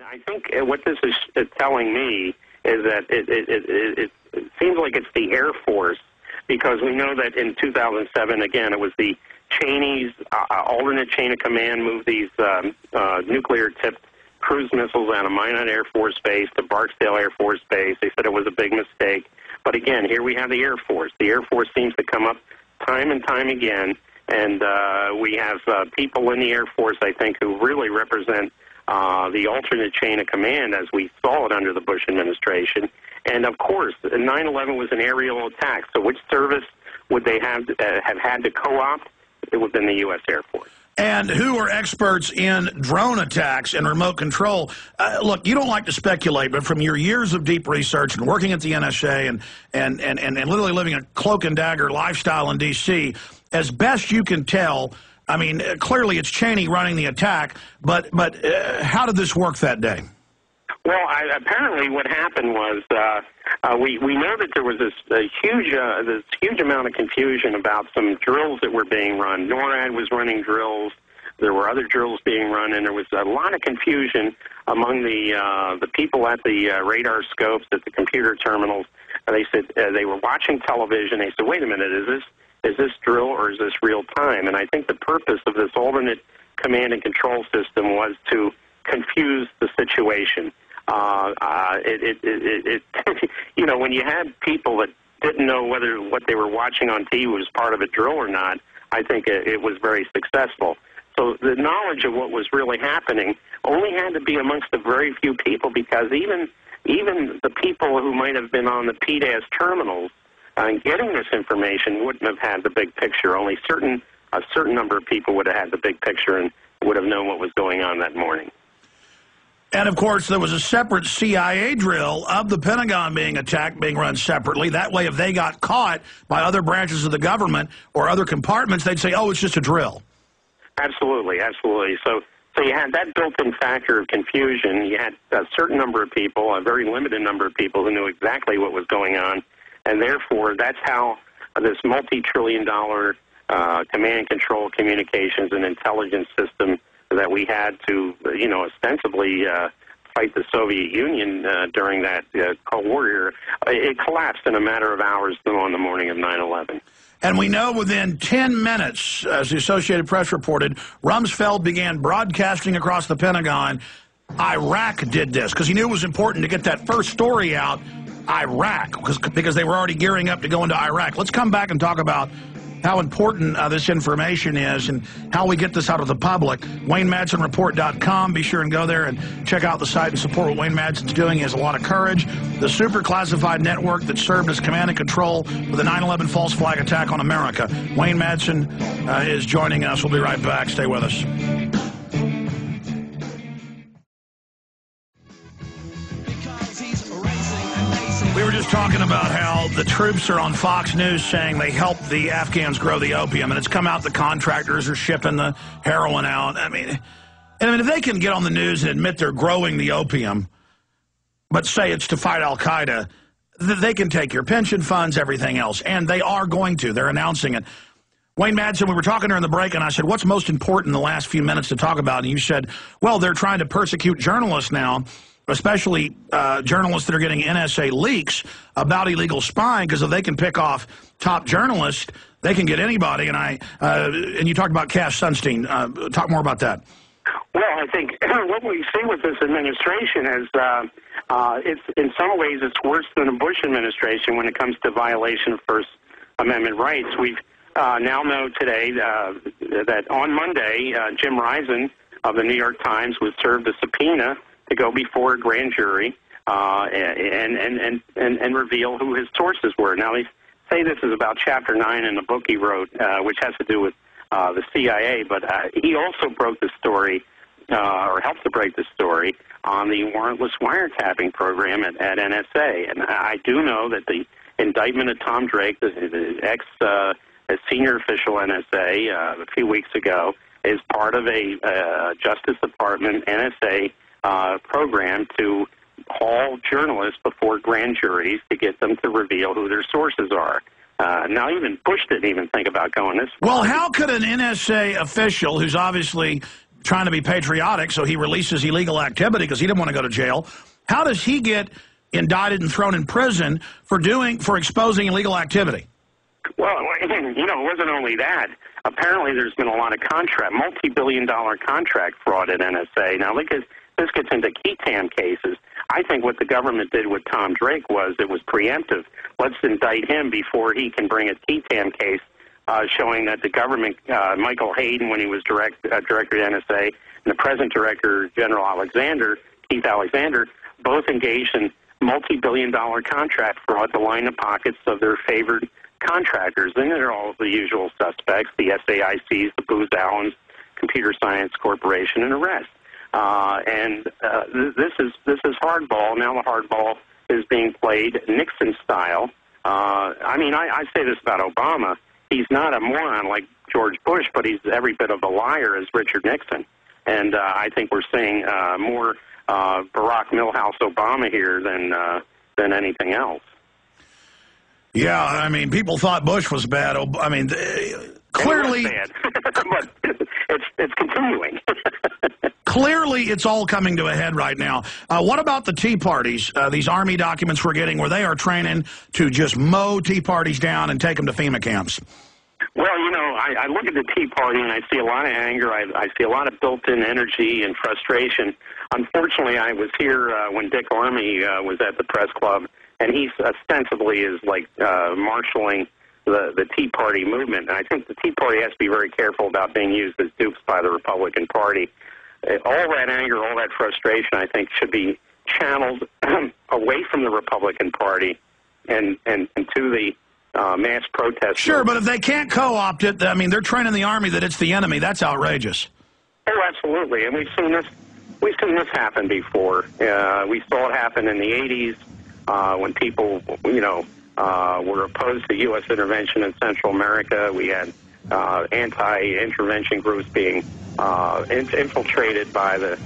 I think what this is telling me is that it seems like it's the Air Force, because we know that in 2007, again, it was the Cheney's alternate chain of command moved these nuclear-tipped cruise missiles out of Minot Air Force Base to Barksdale Air Force Base. They said it was a big mistake. But again, here we have the Air Force. The Air Force seems to come up time and time again, and we have people in the Air Force, I think, who really represent the alternate chain of command as we saw it under the Bush administration. And, of course, 9/11 was an aerial attack. So which service would they have had to co-opt? It would have been the U.S. Air Force. And who are experts in drone attacks and remote control? Look, you don't like to speculate, but from your years of deep research and working at the NSA and literally living a cloak and dagger lifestyle in D.C., as best you can tell, I mean, clearly it's Cheney running the attack, but how did this work that day? Well, apparently what happened was we know that there was this huge amount of confusion about some drills that were being run. NORAD was running drills. There were other drills being run, and there was a lot of confusion among the people at the radar scopes, at the computer terminals. They said they were watching television. They said, "Wait a minute, is this drill or is this real time?" And I think the purpose of this alternate command and control system was to confuse the situation. You know, when you had people that didn't know whether what they were watching on TV was part of a drill or not, I think it was very successful. So the knowledge of what was really happening only had to be amongst a very few people, because even the people who might have been on the PDAS terminals getting this information wouldn't have had the big picture. Only a certain number of people would have had the big picture and would have known what was going on that morning. And, of course, there was a separate CIA drill of the Pentagon being attacked, being run separately. That way, if they got caught by other branches of the government or other compartments, they'd say, oh, it's just a drill. Absolutely, absolutely. So you had that built-in factor of confusion. You had a certain number of people, a very limited number of people who knew exactly what was going on. And, therefore, that's how this multi-trillion-dollar command and control communications and intelligence system that we had to, ostensibly fight the Soviet Union during that Cold War era, it collapsed in a matter of hours on the morning of 9/11. And we know within 10 minutes, as the Associated Press reported, Rumsfeld began broadcasting across the Pentagon, Iraq did this, because he knew it was important to get that first story out, Iraq, because they were already gearing up to go into Iraq. Let's come back and talk about how important this information is and how we get this out of the public. WayneMadsenReport.com. Be sure and go there and check out the site and support what Wayne Madsen's doing. He has a lot of courage. The super classified network that served as command and control for the 9/11 false flag attack on America. Wayne Madsen is joining us. We'll be right back. Stay with us. We were just talking about how the troops are on Fox News saying they helped the Afghans grow the opium, and it's come out the contractors are shipping the heroin out. I mean, if they can get on the news and admit they're growing the opium, but say it's to fight al-Qaeda, they can take your pension funds, everything else, and they are going to. They're announcing it. Wayne Madsen, we were talking during the break, and I said, what's most important in the last few minutes to talk about? And you said, well, they're trying to persecute journalists now, especially journalists that are getting NSA leaks about illegal spying, because if they can pick off top journalists, they can get anybody. And you talked about Cass Sunstein. Talk more about that. Well, I think what we see with this administration is it's in some ways it's worse than the Bush administration when it comes to violation of First Amendment rights. We've now know today that on Monday, Jim Risen of the New York Times was served a subpoena to go before a grand jury and reveal who his sources were. Now, they say this is about Chapter 9 in the book he wrote, which has to do with the CIA, but he also broke the story, or helped to break the story, on the warrantless wiretapping program at NSA. And I do know that the indictment of Tom Drake, the ex-senior official NSA, a few weeks ago, is part of a Justice Department NSA program to haul journalists before grand juries to get them to reveal who their sources are. Now, even Bush didn't even think about going this far. Well, how could an NSA official who's obviously trying to be patriotic, so he releases illegal activity because he didn't want to go to jail. How does he get indicted and thrown in prison for exposing illegal activity? Well, you know, it wasn't only that. Apparently there's been a lot of multi-billion-dollar contract fraud at NSA. Now, look, this gets into Keaton cases. I think what the government did with Tom Drake was it was preemptive. Let's indict him before he can bring a Keaton case showing that the government, Michael Hayden, when he was director at NSA, and the present director, General Alexander, Keith Alexander, both engaged in multi-billion-dollar contract fraud to line the pockets of their favored contractors. And they're all the usual suspects, the SAICs, the Booz Allens, Computer Science Corporation, and the rest. This is hardball. Now the hardball is being played Nixon style. I say this about Obama. He's not a moron like George Bush, but he's every bit of a liar as Richard Nixon. And I think we're seeing more Barack Milhouse Obama here than anything else. Yeah, I mean, people thought Bush was bad. I mean, clearly, it was bad. But it's continuing. Clearly, it's all coming to a head right now. What about the Tea Parties, these Army documents we're getting where they are training to just mow Tea Parties down and take them to FEMA camps? Well, you know, I look at the Tea Party and I see a lot of anger. I see a lot of built-in energy and frustration. Unfortunately, I was here when Dick Armey was at the press club, and he ostensibly is like marshaling the Tea Party movement. And I think the Tea Party has to be very careful about being used as dupes by the Republican Party. All that anger, all that frustration, I think, should be channeled away from the Republican Party and to the mass protest. Sure, but if they can't co-opt it, I mean, they're training the Army that it's the enemy. That's outrageous. Oh, absolutely. And we've seen this happen before. We saw it happen in the 80s when people, were opposed to U.S. intervention in Central America. We had anti-intervention groups being infiltrated by the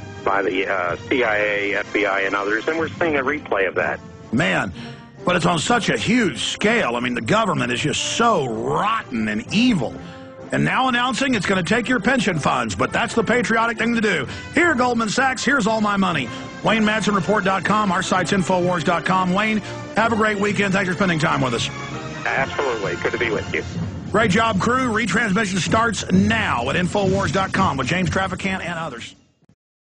CIA, FBI, and others, and we're seeing a replay of that. Man, but it's on such a huge scale. I mean, the government is just so rotten and evil. And now announcing it's going to take your pension funds, but that's the patriotic thing to do. Here, Goldman Sachs, here's all my money. WayneMadsenReport.com, our site's Infowars.com. Wayne, have a great weekend. Thanks for spending time with us. Absolutely. Good to be with you. Great job, crew. Retransmission starts now at Infowars.com with James Traficant and others.